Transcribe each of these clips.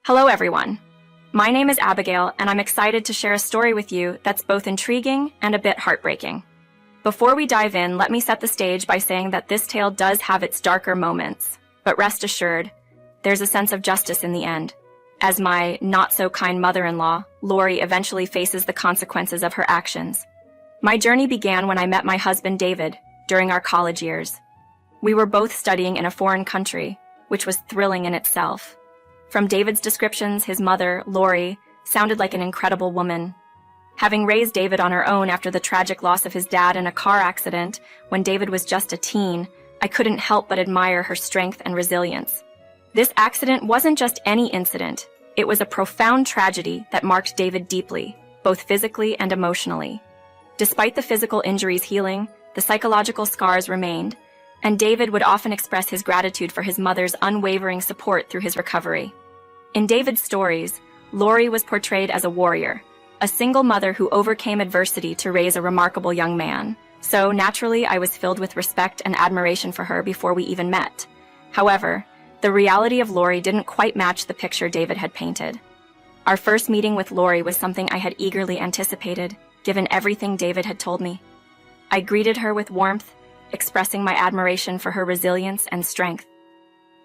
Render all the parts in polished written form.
Hello, everyone. My name is Abigail, and I'm excited to share a story with you that's both intriguing and a bit heartbreaking. Before we dive in, let me set the stage by saying that this tale does have its darker moments, but rest assured, there's a sense of justice in the end, as my not-so-kind mother-in-law, Lori, eventually faces the consequences of her actions. My journey began when I met my husband, David, during our college years. We were both studying in a foreign country, which was thrilling in itself. From David's descriptions, his mother, Lori, sounded like an incredible woman. Having raised David on her own after the tragic loss of his dad in a car accident when David was just a teen, I couldn't help but admire her strength and resilience. This accident wasn't just any incident. It was a profound tragedy that marked David deeply, both physically and emotionally. Despite the physical injuries healing, the psychological scars remained, and David would often express his gratitude for his mother's unwavering support through his recovery. In David's stories, Lori was portrayed as a warrior, a single mother who overcame adversity to raise a remarkable young man. So, naturally, I was filled with respect and admiration for her before we even met. However, the reality of Lori didn't quite match the picture David had painted. Our first meeting with Lori was something I had eagerly anticipated, given everything David had told me. I greeted her with warmth, expressing my admiration for her resilience and strength.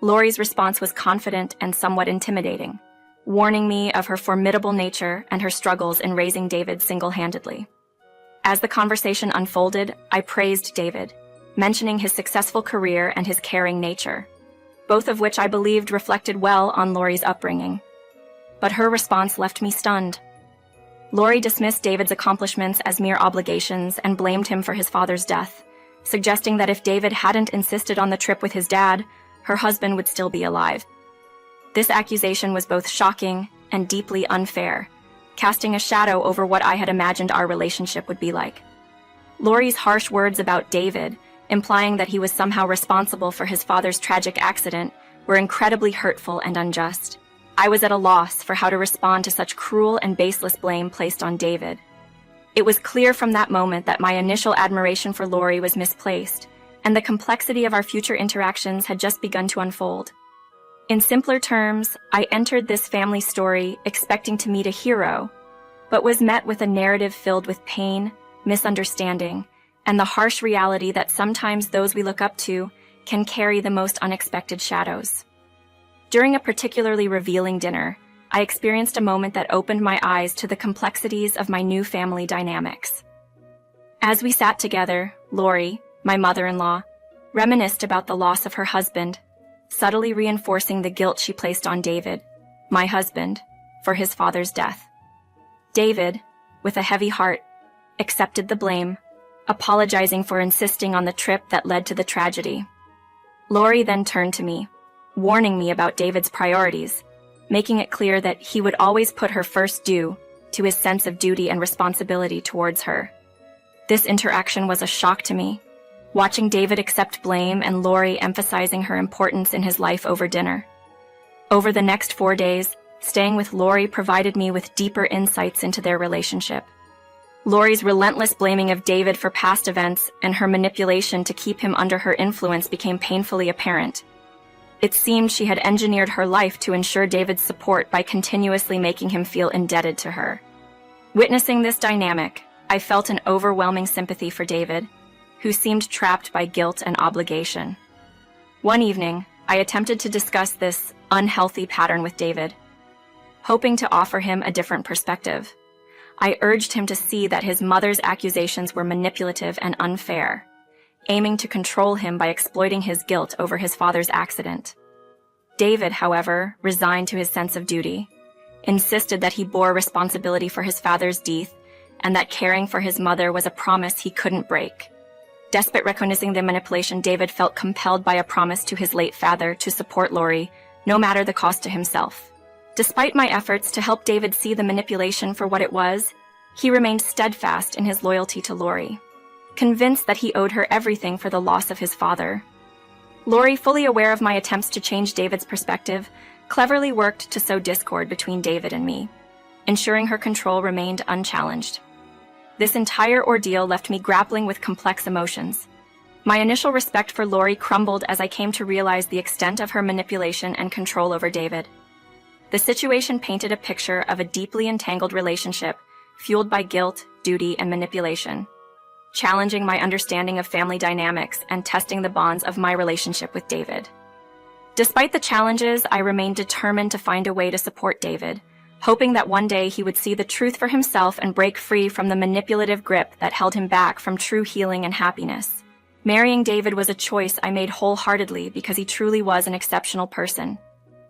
Lori's response was confident and somewhat intimidating, warning me of her formidable nature and her struggles in raising David single-handedly. As the conversation unfolded, I praised David, mentioning his successful career and his caring nature, both of which I believed reflected well on Lori's upbringing. But her response left me stunned. Lori dismissed David's accomplishments as mere obligations and blamed him for his father's death, suggesting that if David hadn't insisted on the trip with his dad, her husband would still be alive. This accusation was both shocking and deeply unfair, casting a shadow over what I had imagined our relationship would be like. Lori's harsh words about David, implying that he was somehow responsible for his father's tragic accident, were incredibly hurtful and unjust. I was at a loss for how to respond to such cruel and baseless blame placed on David. It was clear from that moment that my initial admiration for Lori was misplaced, and the complexity of our future interactions had just begun to unfold. In simpler terms, I entered this family story expecting to meet a hero, but was met with a narrative filled with pain, misunderstanding, and the harsh reality that sometimes those we look up to can carry the most unexpected shadows. During a particularly revealing dinner, I experienced a moment that opened my eyes to the complexities of my new family dynamics. As we sat together, Lori, my mother-in-law, reminisced about the loss of her husband, subtly reinforcing the guilt she placed on David, my husband, for his father's death. David, with a heavy heart, accepted the blame, apologizing for insisting on the trip that led to the tragedy. Lori then turned to me, warning me about David's priorities, making it clear that he would always put her first due to his sense of duty and responsibility towards her. This interaction was a shock to me, watching David accept blame and Lori emphasizing her importance in his life over dinner. Over the next 4 days, staying with Lori provided me with deeper insights into their relationship. Lori's relentless blaming of David for past events and her manipulation to keep him under her influence became painfully apparent. It seemed she had engineered her life to ensure David's support by continuously making him feel indebted to her. Witnessing this dynamic, I felt an overwhelming sympathy for David, who seemed trapped by guilt and obligation. One evening, I attempted to discuss this unhealthy pattern with David, hoping to offer him a different perspective. I urged him to see that his mother's accusations were manipulative and unfair, aiming to control him by exploiting his guilt over his father's accident. David, however, resigned to his sense of duty, insisted that he bore responsibility for his father's death, and that caring for his mother was a promise he couldn't break. Despite recognizing the manipulation, David felt compelled by a promise to his late father to support Lori, no matter the cost to himself. Despite my efforts to help David see the manipulation for what it was, he remained steadfast in his loyalty to Lori, convinced that he owed her everything for the loss of his father. Lori, fully aware of my attempts to change David's perspective, cleverly worked to sow discord between David and me, ensuring her control remained unchallenged. This entire ordeal left me grappling with complex emotions. My initial respect for Lori crumbled as I came to realize the extent of her manipulation and control over David. The situation painted a picture of a deeply entangled relationship, fueled by guilt, duty, and manipulation, challenging my understanding of family dynamics and testing the bonds of my relationship with David. Despite the challenges, I remained determined to find a way to support David, hoping that one day he would see the truth for himself and break free from the manipulative grip that held him back from true healing and happiness. Marrying David was a choice I made wholeheartedly because he truly was an exceptional person.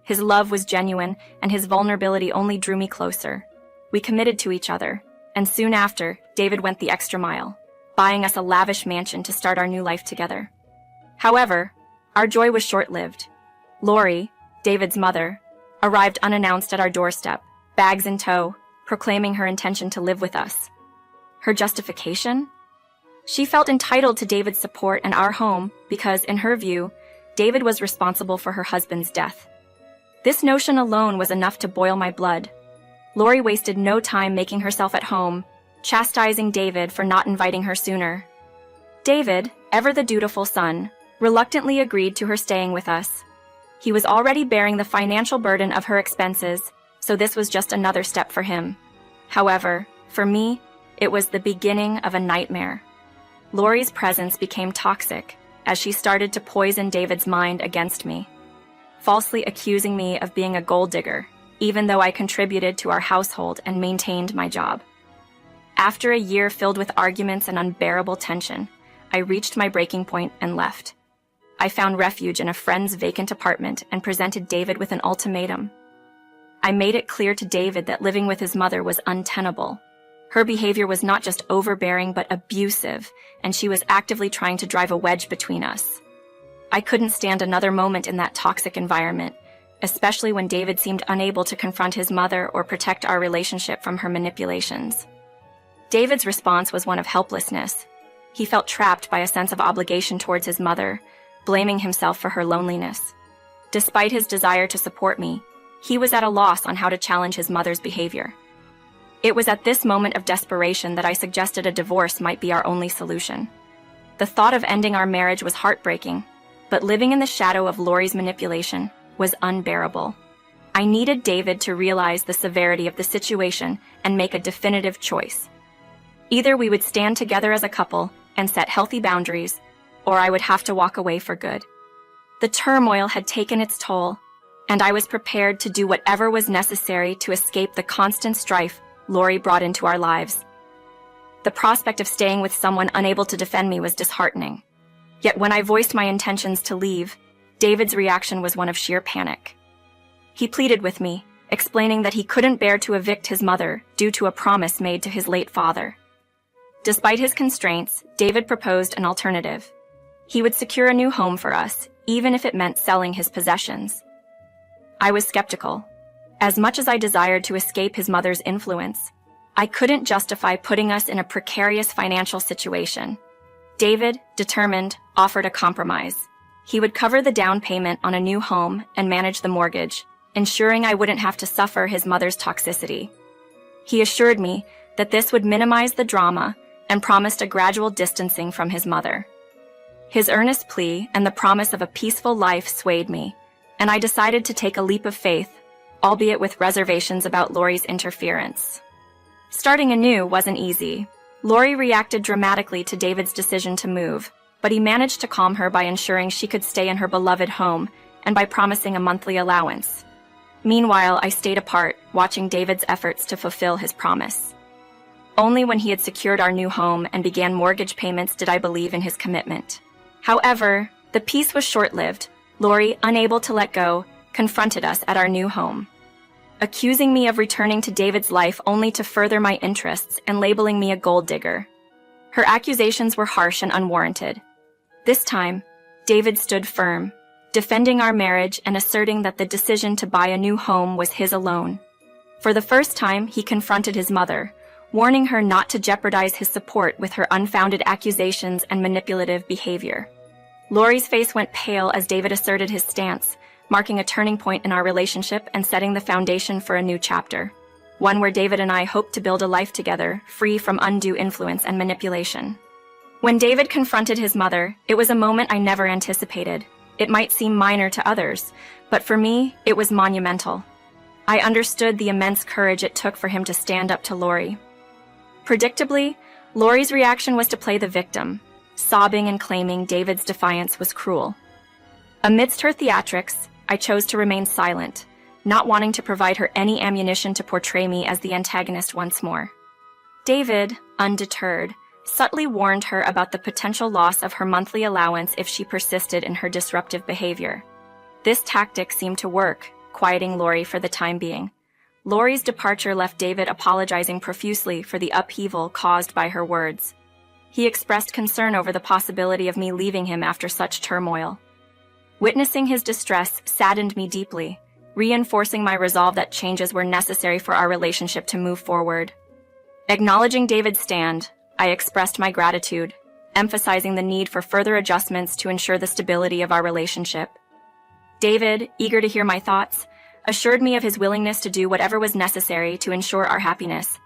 His love was genuine, and his vulnerability only drew me closer. We committed to each other, and soon after, David went the extra mile, buying us a lavish mansion to start our new life together. However, our joy was short-lived. Lori, David's mother, arrived unannounced at our doorstep, bags in tow, proclaiming her intention to live with us. Her justification? She felt entitled to David's support and our home because, in her view, David was responsible for her husband's death. This notion alone was enough to boil my blood. Lori wasted no time making herself at home, chastising David for not inviting her sooner. David, ever the dutiful son, reluctantly agreed to her staying with us. He was already bearing the financial burden of her expenses, so this was just another step for him. However, for me, it was the beginning of a nightmare. Lori's presence became toxic as she started to poison David's mind against me, falsely accusing me of being a gold digger, even though I contributed to our household and maintained my job. After a year filled with arguments and unbearable tension, I reached my breaking point and left. I found refuge in a friend's vacant apartment and presented David with an ultimatum. I made it clear to David that living with his mother was untenable. Her behavior was not just overbearing but abusive, and she was actively trying to drive a wedge between us. I couldn't stand another moment in that toxic environment, especially when David seemed unable to confront his mother or protect our relationship from her manipulations. David's response was one of helplessness. He felt trapped by a sense of obligation towards his mother, blaming himself for her loneliness. Despite his desire to support me, he was at a loss on how to challenge his mother's behavior. It was at this moment of desperation that I suggested a divorce might be our only solution. The thought of ending our marriage was heartbreaking, but living in the shadow of Lori's manipulation was unbearable. I needed David to realize the severity of the situation and make a definitive choice. Either we would stand together as a couple and set healthy boundaries, or I would have to walk away for good. The turmoil had taken its toll, and I was prepared to do whatever was necessary to escape the constant strife Lori brought into our lives. The prospect of staying with someone unable to defend me was disheartening. Yet when I voiced my intentions to leave, David's reaction was one of sheer panic. He pleaded with me, explaining that he couldn't bear to evict his mother due to a promise made to his late father. Despite his constraints, David proposed an alternative. He would secure a new home for us, even if it meant selling his possessions. I was skeptical. As much as I desired to escape his mother's influence, I couldn't justify putting us in a precarious financial situation. David, determined, offered a compromise. He would cover the down payment on a new home and manage the mortgage, ensuring I wouldn't have to suffer his mother's toxicity. He assured me that this would minimize the drama and promised a gradual distancing from his mother. His earnest plea and the promise of a peaceful life swayed me, and I decided to take a leap of faith, albeit with reservations about Lori's interference. Starting anew wasn't easy. Lori reacted dramatically to David's decision to move, but he managed to calm her by ensuring she could stay in her beloved home and by promising a monthly allowance. Meanwhile, I stayed apart, watching David's efforts to fulfill his promise. Only when he had secured our new home and began mortgage payments did I believe in his commitment. However, the peace was short-lived. Lori, unable to let go, confronted us at our new home, accusing me of returning to David's life only to further my interests and labeling me a gold digger. Her accusations were harsh and unwarranted. This time, David stood firm, defending our marriage and asserting that the decision to buy a new home was his alone. For the first time, he confronted his mother, warning her not to jeopardize his support with her unfounded accusations and manipulative behavior. Lori's face went pale as David asserted his stance, marking a turning point in our relationship and setting the foundation for a new chapter, one where David and I hoped to build a life together, free from undue influence and manipulation. When David confronted his mother, it was a moment I never anticipated. It might seem minor to others, but for me, it was monumental. I understood the immense courage it took for him to stand up to Lori. Predictably, Lori's reaction was to play the victim, sobbing and claiming David's defiance was cruel. Amidst her theatrics, I chose to remain silent, not wanting to provide her any ammunition to portray me as the antagonist once more. David, undeterred, subtly warned her about the potential loss of her monthly allowance if she persisted in her disruptive behavior. This tactic seemed to work, quieting Lori for the time being. Lori's departure left David apologizing profusely for the upheaval caused by her words. He expressed concern over the possibility of me leaving him after such turmoil. Witnessing his distress saddened me deeply, reinforcing my resolve that changes were necessary for our relationship to move forward. Acknowledging David's stand, I expressed my gratitude, emphasizing the need for further adjustments to ensure the stability of our relationship. David, eager to hear my thoughts, assured me of his willingness to do whatever was necessary to ensure our happiness.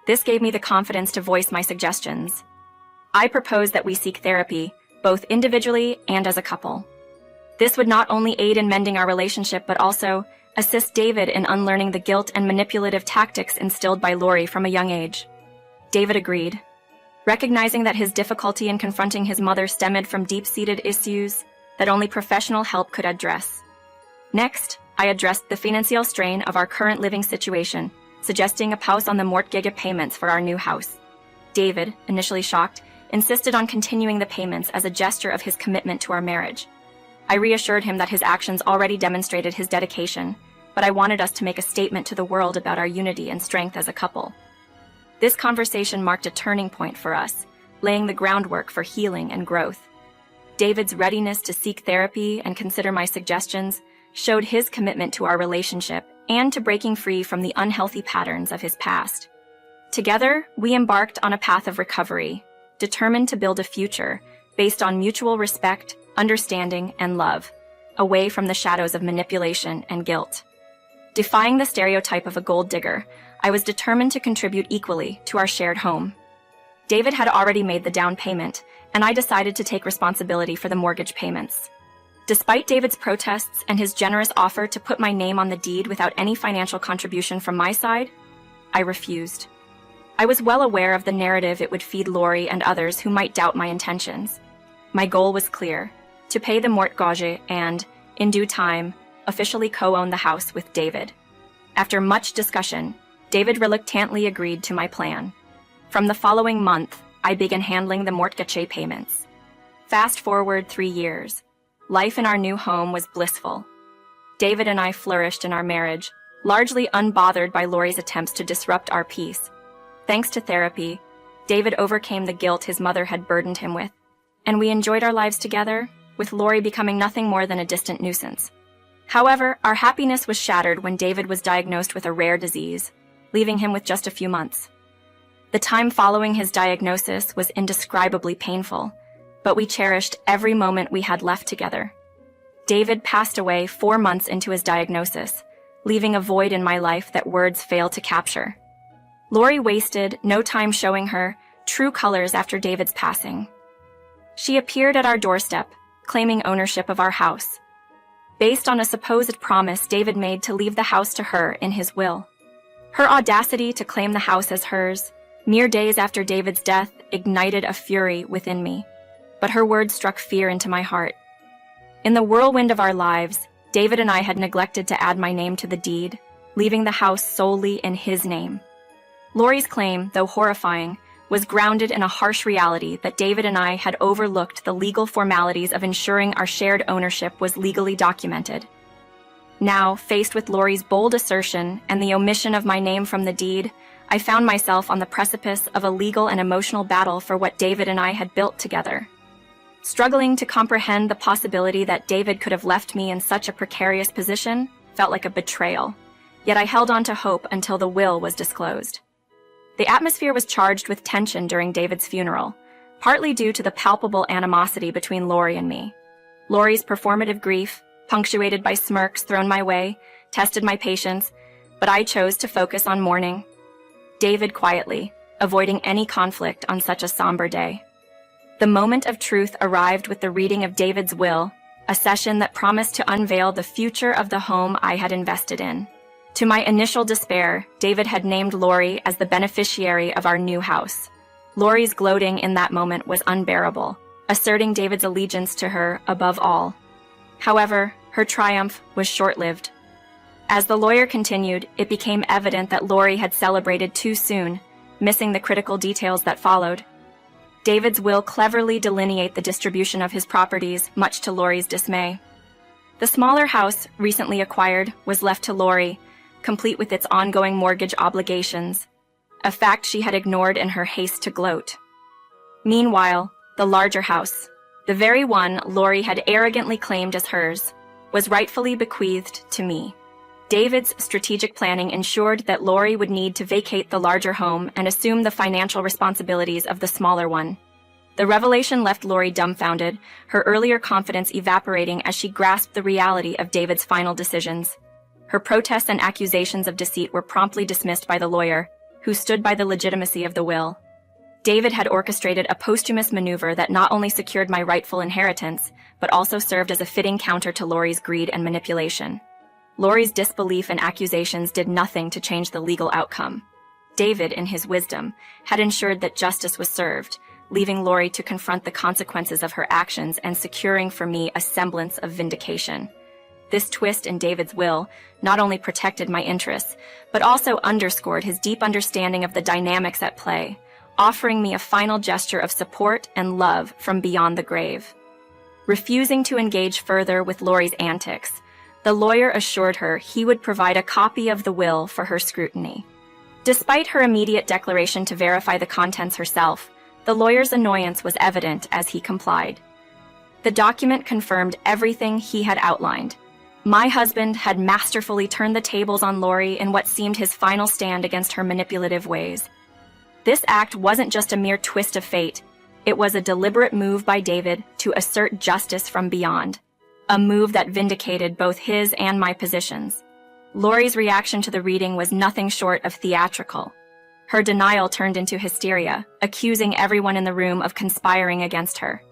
This gave me the confidence to voice my suggestions. I proposed that we seek therapy, both individually and as a couple. This would not only aid in mending our relationship, but also assist David in unlearning the guilt and manipulative tactics instilled by Lori from a young age. David agreed, recognizing that his difficulty in confronting his mother stemmed from deep-seated issues that only professional help could address. Next, I addressed the financial strain of our current living situation, suggesting a pause on the mortgage payments for our new house. David, initially shocked, insisted on continuing the payments as a gesture of his commitment to our marriage. I reassured him that his actions already demonstrated his dedication, but I wanted us to make a statement to the world about our unity and strength as a couple. This conversation marked a turning point for us, laying the groundwork for healing and growth. David's readiness to seek therapy and consider my suggestions showed his commitment to our relationship and to breaking free from the unhealthy patterns of his past. Together, we embarked on a path of recovery, determined to build a future based on mutual respect, understanding, and love, away from the shadows of manipulation and guilt. Defying the stereotype of a gold digger, I was determined to contribute equally to our shared home. David had already made the down payment, and I decided to take responsibility for the mortgage payments. Despite David's protests and his generous offer to put my name on the deed without any financial contribution from my side, I refused. I was well aware of the narrative it would feed Lori and others who might doubt my intentions. My goal was clear: to pay the mortgage and, in due time, officially co-own the house with David. After much discussion, David reluctantly agreed to my plan. From the following month, I began handling the mortgage payments. Fast forward 3 years. Life in our new home was blissful. David and I flourished in our marriage, largely unbothered by Lori's attempts to disrupt our peace. Thanks to therapy, David overcame the guilt his mother had burdened him with, and we enjoyed our lives together, with Lori becoming nothing more than a distant nuisance. However, our happiness was shattered when David was diagnosed with a rare disease, leaving him with just a few months. The time following his diagnosis was indescribably painful, but we cherished every moment we had left together. David passed away 4 months into his diagnosis, leaving a void in my life that words fail to capture. Lori wasted no time showing her true colors after David's passing. She appeared at our doorstep, claiming ownership of our house, based on a supposed promise David made to leave the house to her in his will. Her audacity to claim the house as hers, mere days after David's death, ignited a fury within me, but her words struck fear into my heart. In the whirlwind of our lives, David and I had neglected to add my name to the deed, leaving the house solely in his name. Lori's claim, though horrifying, was grounded in a harsh reality that David and I had overlooked the legal formalities of ensuring our shared ownership was legally documented. Now, faced with Lori's bold assertion and the omission of my name from the deed, I found myself on the precipice of a legal and emotional battle for what David and I had built together. Struggling to comprehend the possibility that David could have left me in such a precarious position felt like a betrayal, yet I held on to hope until the will was disclosed. The atmosphere was charged with tension during David's funeral, partly due to the palpable animosity between Lori and me. Lori's performative grief, punctuated by smirks thrown my way, tested my patience, but I chose to focus on mourning. David quietly, avoiding any conflict on such a somber day. The moment of truth arrived with the reading of David's will, a session that promised to unveil the future of the home I had invested in. To my initial despair, David had named Lori as the beneficiary of our new house. Lori's gloating in that moment was unbearable, asserting David's allegiance to her above all. However, her triumph was short-lived. As the lawyer continued, it became evident that Lori had celebrated too soon, missing the critical details that followed. David's will cleverly delineate the distribution of his properties, much to Lori's dismay. The smaller house, recently acquired, was left to Lori, complete with its ongoing mortgage obligations, a fact she had ignored in her haste to gloat. Meanwhile, the larger house, the very one Lori had arrogantly claimed as hers, was rightfully bequeathed to me. David's strategic planning ensured that Lori would need to vacate the larger home and assume the financial responsibilities of the smaller one. The revelation left Lori dumbfounded, her earlier confidence evaporating as she grasped the reality of David's final decisions. Her protests and accusations of deceit were promptly dismissed by the lawyer, who stood by the legitimacy of the will. David had orchestrated a posthumous maneuver that not only secured my rightful inheritance, but also served as a fitting counter to Lori's greed and manipulation. Lori's disbelief and accusations did nothing to change the legal outcome. David, in his wisdom, had ensured that justice was served, leaving Lori to confront the consequences of her actions and securing for me a semblance of vindication. This twist in David's will not only protected my interests, but also underscored his deep understanding of the dynamics at play, offering me a final gesture of support and love from beyond the grave. Refusing to engage further with Lori's antics, the lawyer assured her he would provide a copy of the will for her scrutiny. Despite her immediate declaration to verify the contents herself, the lawyer's annoyance was evident as he complied. The document confirmed everything he had outlined. My husband had masterfully turned the tables on Lori in what seemed his final stand against her manipulative ways. This act wasn't just a mere twist of fate, it was a deliberate move by David to assert justice from beyond, a move that vindicated both his and my positions. Lori's reaction to the reading was nothing short of theatrical. Her denial turned into hysteria, accusing everyone in the room of conspiring against her.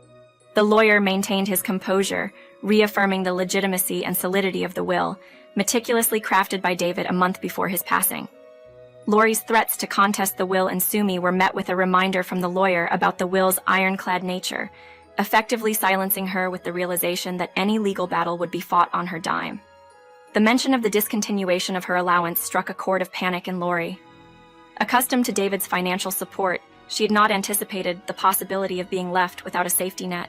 The lawyer maintained his composure, reaffirming the legitimacy and solidity of the will, meticulously crafted by David a month before his passing. Lori's threats to contest the will and sue me were met with a reminder from the lawyer about the will's ironclad nature, effectively silencing her with the realization that any legal battle would be fought on her dime. The mention of the discontinuation of her allowance struck a chord of panic in Lori. Accustomed to David's financial support, she had not anticipated the possibility of being left without a safety net.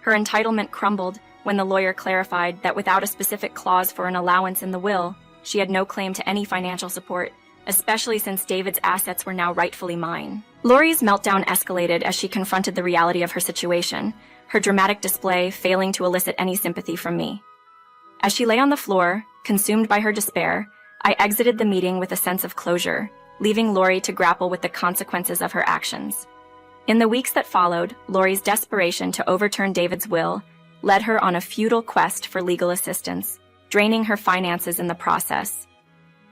Her entitlement crumbled when the lawyer clarified that without a specific clause for an allowance in the will, she had no claim to any financial support, especially since David's assets were now rightfully mine. Lori's meltdown escalated as she confronted the reality of her situation, her dramatic display failing to elicit any sympathy from me. As she lay on the floor, consumed by her despair, I exited the meeting with a sense of closure, leaving Lori to grapple with the consequences of her actions. In the weeks that followed, Lori's desperation to overturn David's will led her on a futile quest for legal assistance, draining her finances in the process.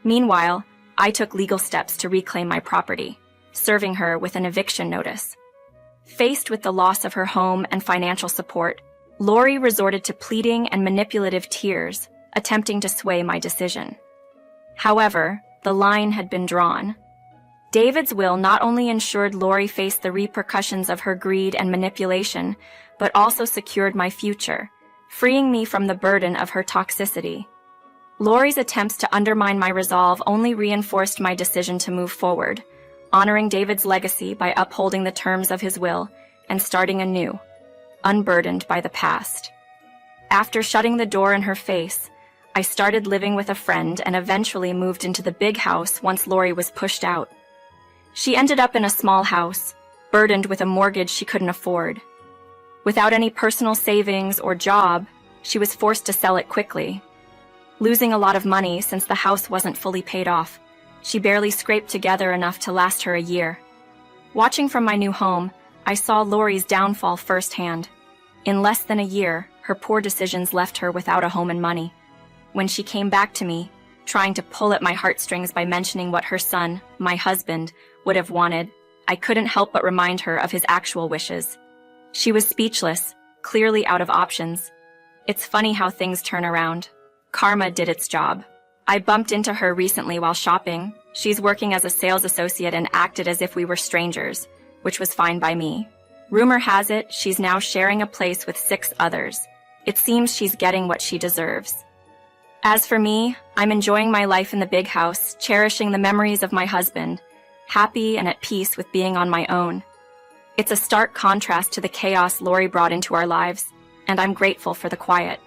Meanwhile, I took legal steps to reclaim my property, serving her with an eviction notice. Faced with the loss of her home and financial support, Lori resorted to pleading and manipulative tears, attempting to sway my decision. However, the line had been drawn. David's will not only ensured Lori faced the repercussions of her greed and manipulation, but also secured my future, freeing me from the burden of her toxicity. Lori's attempts to undermine my resolve only reinforced my decision to move forward, honoring David's legacy by upholding the terms of his will and starting anew, unburdened by the past. After shutting the door in her face, I started living with a friend and eventually moved into the big house once Lori was pushed out. She ended up in a small house, burdened with a mortgage she couldn't afford. Without any personal savings or job, she was forced to sell it quickly. Losing a lot of money since the house wasn't fully paid off, she barely scraped together enough to last her a year. Watching from my new home, I saw Lori's downfall firsthand. In less than a year, her poor decisions left her without a home and money. When she came back to me, trying to pull at my heartstrings by mentioning what her son, my husband, would have wanted, I couldn't help but remind her of his actual wishes. She was speechless, clearly out of options. It's funny how things turn around. Karma did its job. I bumped into her recently while shopping. She's working as a sales associate and acted as if we were strangers, which was fine by me. Rumor has it, she's now sharing a place with 6 others. It seems she's getting what she deserves. As for me, I'm enjoying my life in the big house, cherishing the memories of my husband, happy and at peace with being on my own. It's a stark contrast to the chaos Lori brought into our lives, and I'm grateful for the quiet.